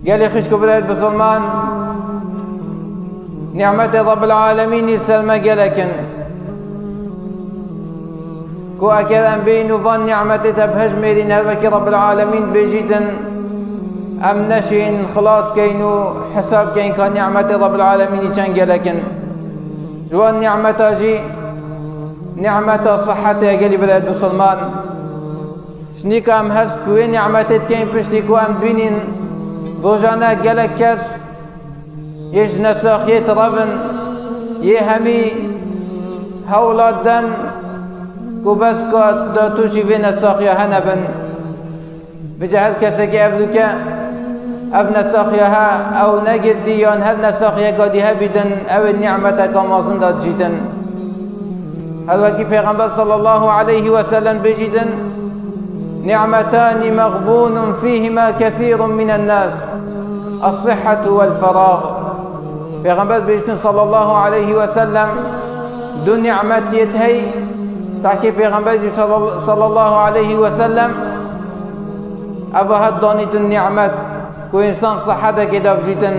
قال خشكو بريد بسلمان نعمة رب العالمين السلمى قالكن كو أكل بين وفن نعمة تبهج ميرين هلوكي رب العالمين بيجيدن أم نشين خلاص كينو حساب كين كان نعمة رب العالمين كان قالكن جوان نعمة جي نعمة صحتها قالي بلاد بسلمان شنيك أم هز كوين نعمة كين بشتيكو أم بينين روجانا قالك كاس يج نساخ يتربن يهمي هولاد دن كوبس كات داتوشي في نساخ يهنبن بجهل كسك أبدك أب نساخ يها أو نجد ديان هل نساخ يقادي هبدن أو النعمة كما صندت جدن هل وكي پیغمبر صلى الله عليه وسلم بجدن نعمتان مغبون فيهما كثير من الناس الصحة والفراغ پیغمبر بجدن صلى الله عليه وسلم دو نعمت يتهي تحكي پیغمبر صلى الله عليه وسلم أبهد دانيت النعمت كو إنسان صحتك كده بجيتن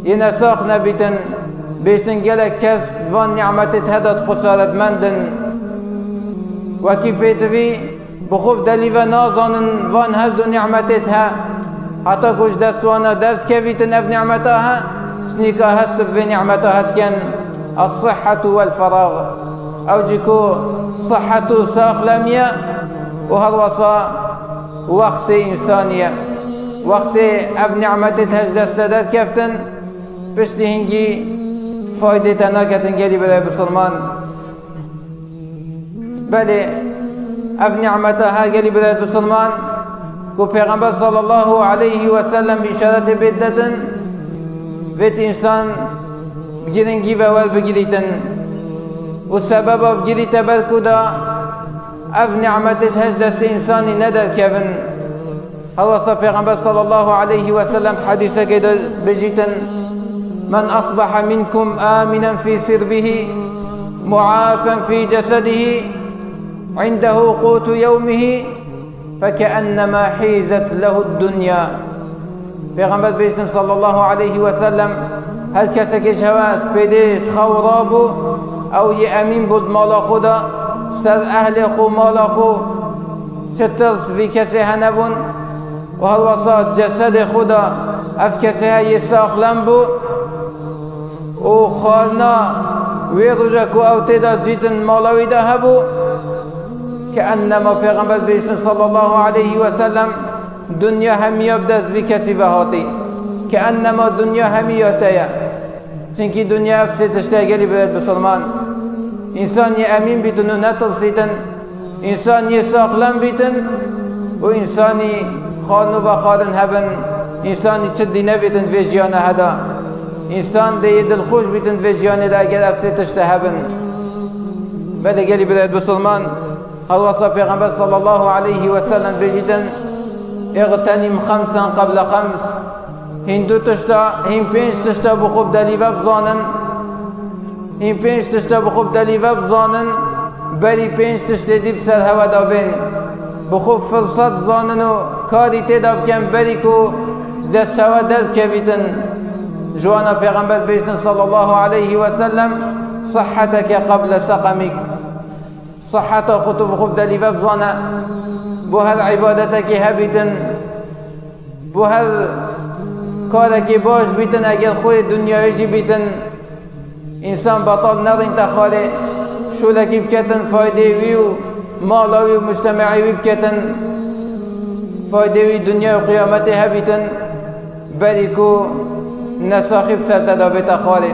ينساخ نبيتن بيشتن قلق كس وان نعمت تهدد خسارت مندن وكيف بيتفي بخوف دليفة نازانن وان هل دو نعمتها حتى كوش دستوانا درس كبيتن اب نعمتها شنيكا هست بنعمتها كان الصحة والفراغ او جيكو صحة ساخ لمية وهالوصا وقت إنسانية وقت اب نعمتت هج دستدت كفتن بشتي هنجي فايدة ناكتن قالي بلا بسلمان بلي اب نعمتها قالي بلا بسلمان كو پیغمبر صلى الله عليه وسلم بإشارة بدتن بيت إنسان بجرن جيبا والبجريتن والسبب بجريت بركودا اب نعمتت هج دست إنساني ندر كبن هو پیغمبر صلى الله عليه وسلم حديثة كده بجيتن من أصبح منكم آمنا في سربه معافا في جسده عنده قوت يومه فكأنما حيزت له الدنيا پیغمبر بجيتن صلى الله عليه وسلم هل كسكش هواس بديش خورابو أو يأمين بود مالا خدا سر أهل خو مالا خو چترس في كسيها نبون وهالوصات جسد خدا اف كسيها يساخ لنبو وخالنا ويرجكو او تدا جيتن مالوي دهبو كأنما پیغمبر بيشتن صلى الله عليه وسلم دنيا هم يبدز بكسي بهاتي كأنما دنيا هم يتيا چنكي دنيا افسي تشتاقلي بلد بسلمان انسان يأمين بيتن ونترسيتن انسان يساخ لن بيتن وانساني خانو بخارن هبن انساني چدي نبيتن في جيانه هدا انسان دي دل خوش بيتن في جيانه دا اگر افسي تشتهبن بل قالي بلاد بسلمان الوصف پیغمبر صلى الله عليه وسلم بجدن اغتنم خمسا قبل خمس هندو تشتا هم پنج تشتا بخوب دليفة بزانن هم پنج تشتا بخوب دليفة بزانن بلي پنج تشتا دي بسر هوا دابين بخوب فرصت بزانن و کاری تیدا بکن بری کو دستوا درد کبیتن جوانا پیغمبر بیشتن صلی الله علیه وسلم صحتك قبل سقمك صحت خطو بخوب دلیفه بزانا بو هر عبادتك هبیتن بو هر کارك باش بیتن اگر خوی دنیای جی بیتن انسان بطال نرین تخاله شولکی بکتن فایده ویو مالاوي ومجتمعي بكتن فايدوي دنيا وقيامتها بيتن بلكو نساخي بسرطة دابتا خالي